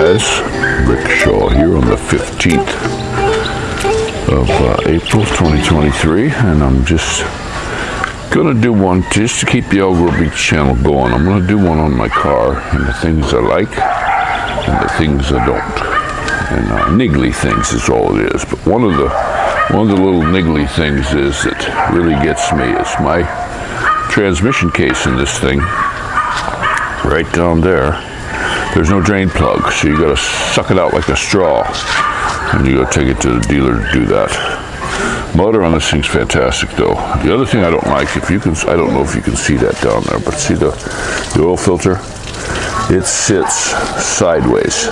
guys, Rick Shaw here on the 15th of April 2023, and I'm just gonna do one just to keep the Elgro Beach channel going. I'm gonna do one on my car and the things I like and the things I don't, and niggly things is all it is. But one of the little niggly things is that really gets me is my transmission case in this thing. Right down there, there's no drain plug, so you gotta suck it out like a straw, and you gotta take it to the dealer to do that. Motor on this thing's fantastic, though. The other thing I don't like, I don't know if you can see that down there, but see the oil filter? It sits sideways.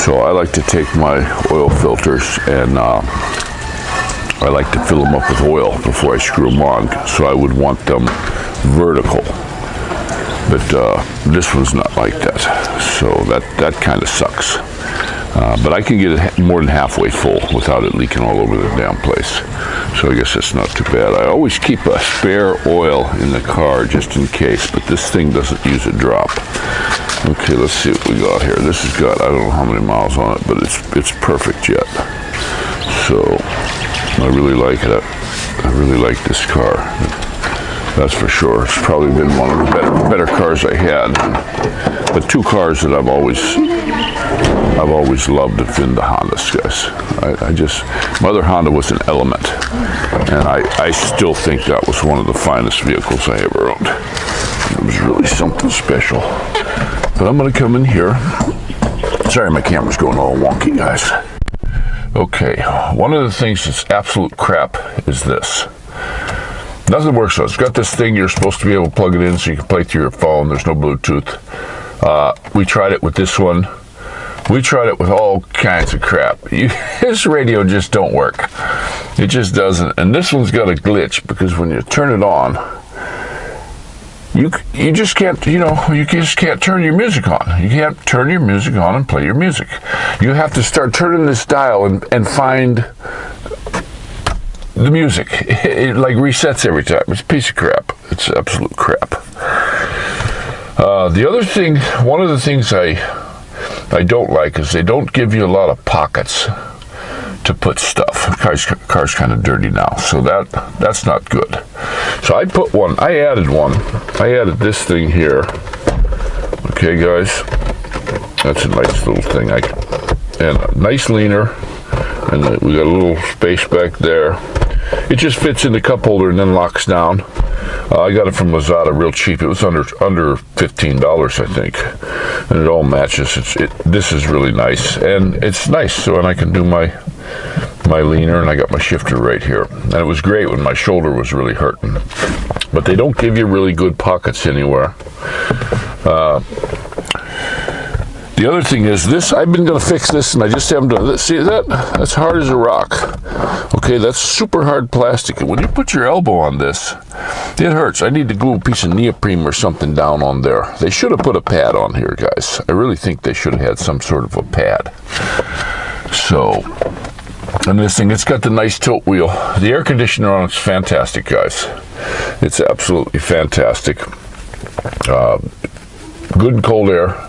So I like to take my oil filters and I like to fill them up with oil before I screw them on. So I would want them vertical. But this one's not like that, so that kind of sucks. But I can get it more than halfway full without it leaking all over the damn place. So I guess that's not too bad. I always keep a spare oil in the car just in case, but this thing doesn't use a drop. Okay, let's see what we got here. This has got, I don't know how many miles on it, but it's perfect yet. So I really like it. I really like this car. That's for sure. It's probably been one of the better cars I had. But two cars that I've always loved have been the Hondas, guys. My other Honda was an Element, and I still think that was one of the finest vehicles I ever owned. It was really something special. But I'm gonna come in here. Sorry, my camera's going all wonky, guys. Okay, one of the things that's absolute crap is this. Nothing works on it. It's got this thing you're supposed to be able to plug it in so you can play through your phone. There's no Bluetooth. We tried it with this one. We tried it with all kinds of crap. This radio just don't work. It just doesn't. And this one's got a glitch because when you turn it on, you just can't, you just can't turn your music on. You can't turn your music on and play your music. You have to start turning this dial and find the music. It like resets every time. It's a piece of crap. It's absolute crap. The other thing, one of the things I don't like is they don't give you a lot of pockets to put stuff. The car's kind of dirty now, so that's not good. So I added this thing here. Okay, guys, that's a nice little thing. And a nice leaner, and we got a little space back there. It just fits in the cup holder and then locks down. I got it from Lazada real cheap. It was under $15, I think, and it all matches. This is really nice, and it's nice. So, and I can do my leaner, and I got my shifter right here. And it was great when my shoulder was really hurting. But they don't give you really good pockets anywhere. The other thing is this, I've been going to fix this and I just haven't done it. See that? That's hard as a rock. Okay, that's super hard plastic. And when you put your elbow on this, it hurts. I need to glue a piece of neoprene or something down on there. They should have put a pad on here, guys. I really think they should have had some sort of a pad. So, and this thing, it's got the nice tilt wheel. The air conditioner on it's fantastic, guys. It's absolutely fantastic. Good and cold air.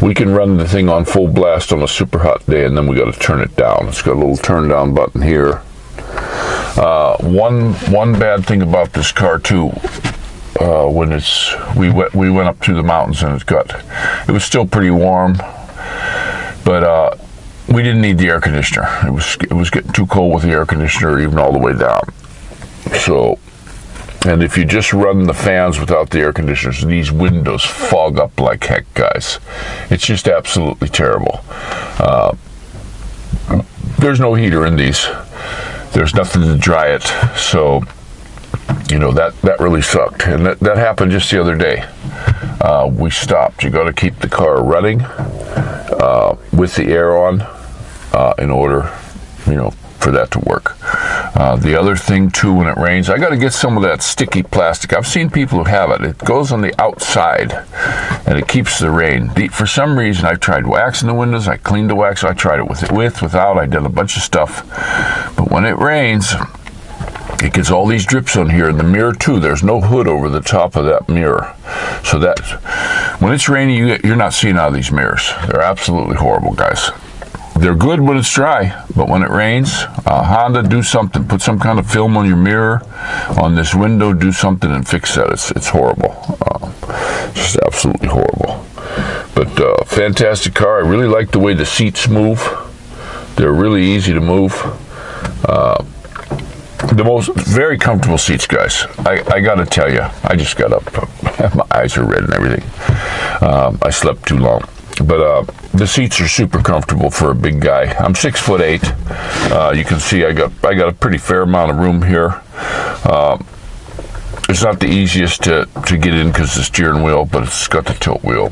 We can run the thing on full blast on a super hot day, and then we got to turn it down. It's got a little turn down button here. One bad thing about this car too, when we went up through the mountains and it was still pretty warm, but we didn't need the air conditioner. It was getting too cold with the air conditioner even all the way down. So. And if you just run the fans without the air conditioners, these windows fog up like heck, guys. It's just absolutely terrible. There's no heater in these. There's nothing to dry it. So, that really sucked. And that happened just the other day. We stopped. You got to keep the car running with the air on in order, for that to work. The other thing too, when it rains, I got to get some of that sticky plastic. I've seen people who have it. It goes on the outside and it keeps the rain. For some reason, I tried waxing the windows. I cleaned the wax. I tried it without. I did a bunch of stuff. But when it rains, it gets all these drips on here. In the mirror too, there's no hood over the top of that mirror. So that When it's raining, you're not seeing out of these mirrors. They're absolutely horrible, guys. They're good when it's dry, but when it rains, Honda, do something. Put some kind of film on your mirror, on this window, do something and fix that. It's horrible. Just absolutely horrible. But fantastic car. I really like the way the seats move. They're really easy to move. Very comfortable seats, guys. I gotta tell you, I just got up. My eyes are red and everything. I slept too long. But the seats are super comfortable for a big guy. I'm 6'8". You can see I got a pretty fair amount of room here. It's not the easiest to get in because the steering wheel, but it's got the tilt wheel.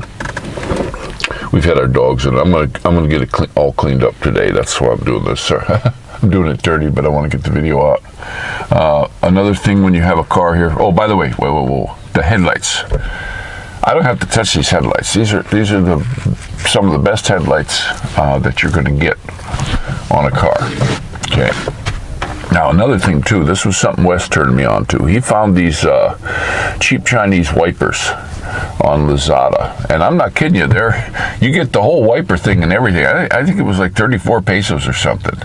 We've had our dogs in it. I'm gonna get it all cleaned up today. That's why I'm doing this. I'm doing it dirty, but I want to get the video out. Another thing when you have a car here. Oh, by the way, whoa. The headlights. I don't have to touch these headlights. These are some of the best headlights that you're going to get on a car. Okay. Now another thing too. This was something Wes turned me on to. He found these cheap Chinese wipers on Lazada, and I'm not kidding you. You get the whole wiper thing and everything. I think it was like 34 pesos or something.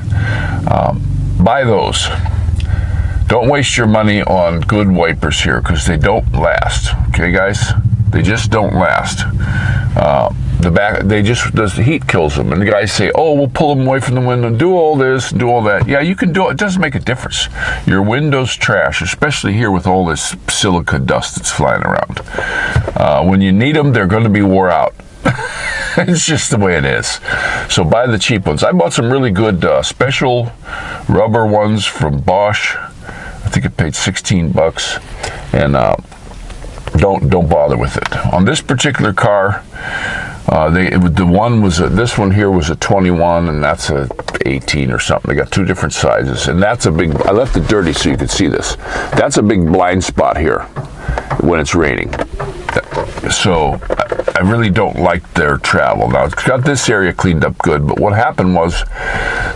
Buy those. Don't waste your money on good wipers here because they don't last. Okay, guys. They just don't last. The heat kills them. And the guys say, oh, we'll pull them away from the window and do all this, do all that. Yeah, you can do it. It doesn't make a difference. Your window's trash, especially here with all this silica dust that's flying around. When you need them, they're going to be wore out. It's just the way it is. So buy the cheap ones. I bought some really good special rubber ones from Bosch. I think I paid 16 bucks. And don't bother with it. On this particular car, this one here was a 21 and that's a 18 or something. They got two different sizes, and that's a big. I left it dirty so you could see this. That's a big blind spot here when it's raining. So I really don't like their travel. Now it's got this area cleaned up good, but what happened was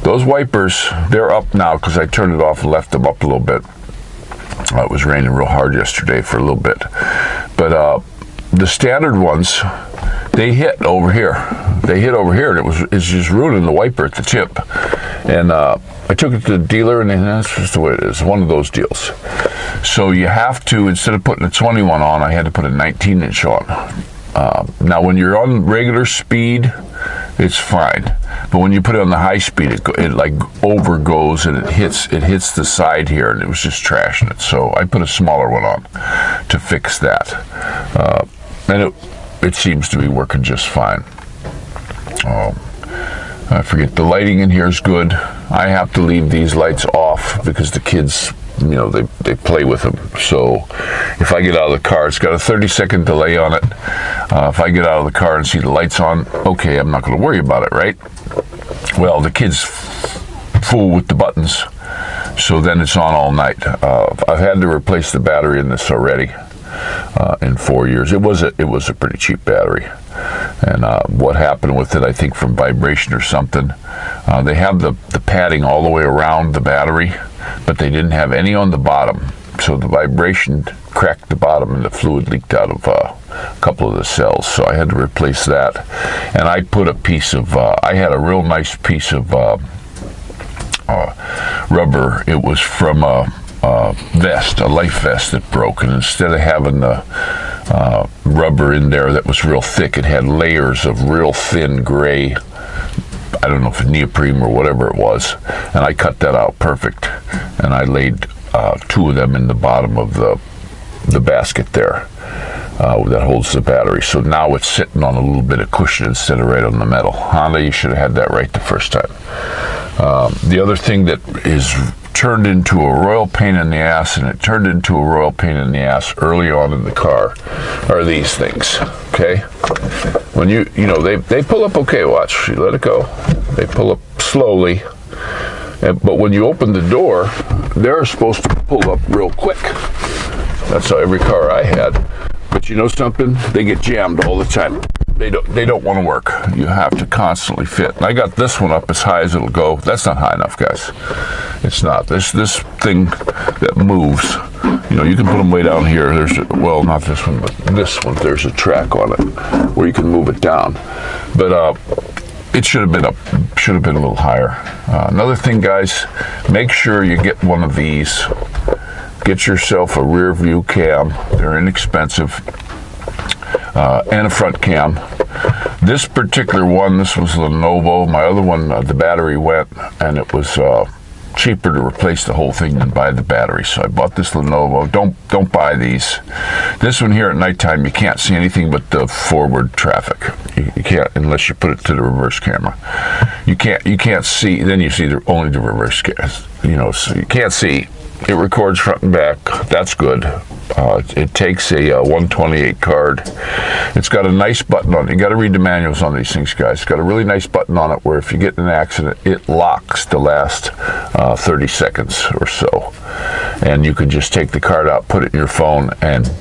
those wipers, they're up now because I turned it off and left them up a little bit. It was raining real hard yesterday for a little bit, but the standard ones, they hit over here. And it's just ruining the wiper at the tip. And I took it to the dealer, and that's just the way it is. One of those deals. So you have to, instead of putting a 21 on, I had to put a 19-inch on. Now, when you're on regular speed, it's fine. But when you put it on the high speed, it like overgoes and it hits the side here, and it was just trashing it. So I put a smaller one on to fix that, and it seems to be working just fine. I forget, the lighting in here is good. I have to leave these lights off because the kids, they play with them. So if I get out of the car, it's got a 30-second delay on it. If I get out of the car and see the lights on, okay, I'm not going to worry about it, right? Well, the kids fool with the buttons, so then it's on all night. I've had to replace the battery in this already in 4 years. It was a pretty cheap battery. And what happened with it, I think from vibration or something, they have the padding all the way around the battery, but they didn't have any on the bottom. So the vibration cracked the bottom and the fluid leaked out of a couple of the cells. So I had to replace that. And I put a piece of, I had a real nice piece of rubber. It was from a vest, a life vest that broke. And instead of having the rubber in there that was real thick, it had layers of real thin gray, I don't know if it's neoprene or whatever it was, and I cut that out perfect, and I laid two of them in the bottom of the basket there that holds the battery. So now it's sitting on a little bit of cushion instead of right on the metal. Honda, you should have had that right the first time. The other thing that is turned into a royal pain in the ass, and it turned into a royal pain in the ass early on in the car, are these things. Okay, when they pull up okay. Watch, you let it go. They pull up slowly, but when you open the door, they're supposed to pull up real quick. That's how every car I had. But you know something? They get jammed all the time. They don't want to work. You have to constantly fit. And I got this one up as high as it'll go. That's not high enough, guys. It's not. This thing that moves You know, you can put them way down here. There's, well, not this one, but this one. There's a track on it where you can move it down. But it should have been a little higher. Another thing, guys, make sure you get one of these. Get yourself a rear view cam. They're inexpensive, and a front cam. This particular one, this was Lenovo. My other one, the battery went, and it was cheaper to replace the whole thing than buy the battery. So I bought this Lenovo. Don't buy these. This one here at nighttime, you can't see anything but the forward traffic. You can't, unless you put it to the reverse camera. You can't see. Then you see only the reverse camera. You know, so you can't see. It records front and back. That's good. It takes a 128 card. It's got a nice button on it. You got to read the manuals on these things, guys. It's got a really nice button on it where if you get in an accident, it locks the last 30 seconds or so. And you can just take the card out, put it in your phone, and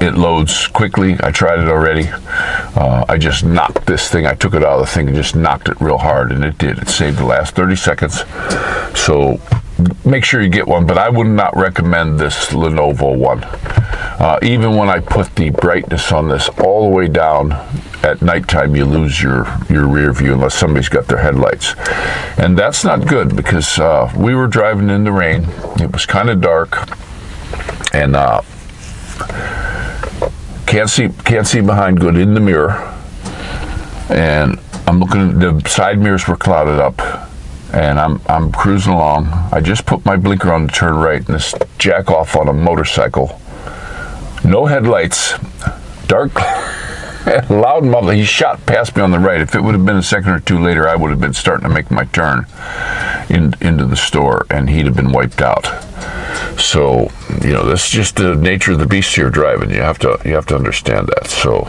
it loads quickly. I tried it already. I just knocked this thing. I took it out of the thing and just knocked it real hard, and it did. It saved the last 30 seconds. So make sure you get one, but I would not recommend this Lenovo one. Even when I put the brightness on this all the way down, at nighttime you lose your rear view unless somebody's got their headlights. And that's not good because we were driving in the rain. It was kind of dark, and can't see behind good in the mirror. And I'm looking, the side mirrors were clouded up. And I'm cruising along. I just put my blinker on to turn right, and this jack off on a motorcycle. No headlights, dark, loud muffler. He shot past me on the right. If it would have been a second or two later, I would have been starting to make my turn into the store, and he'd have been wiped out. So, you know, that's just the nature of the beast here driving. You have to understand that. So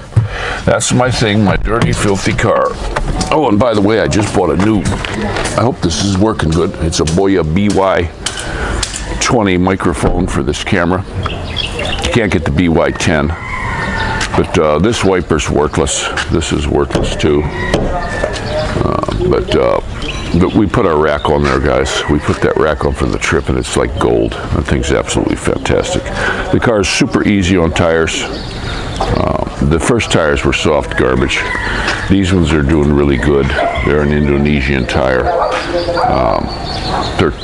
that's my thing, my dirty, filthy car. Oh, and by the way, I just bought a new, I hope this is working good. It's a Boya BY20 microphone for this camera. You can't get the BY10, but this wiper's worthless. This is worthless too. But we put our rack on there, guys. We put that rack on for the trip, and it's like gold. That thing's absolutely fantastic. The car is super easy on tires. The first tires were soft garbage. These ones are doing really good. They're an Indonesian tire.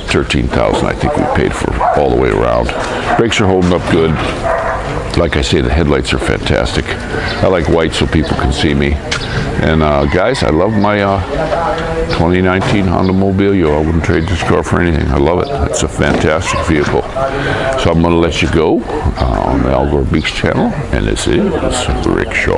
13,000 I think we paid for all the way around. Brakes are holding up good. Like I say, the headlights are fantastic. I like white so people can see me. And guys, I love my 2019 Honda Mobilio. I wouldn't trade this car for anything. I love it. It's a fantastic vehicle. So I'm going to let you go on the Al Gore Beach channel. And this is Rick Shaw.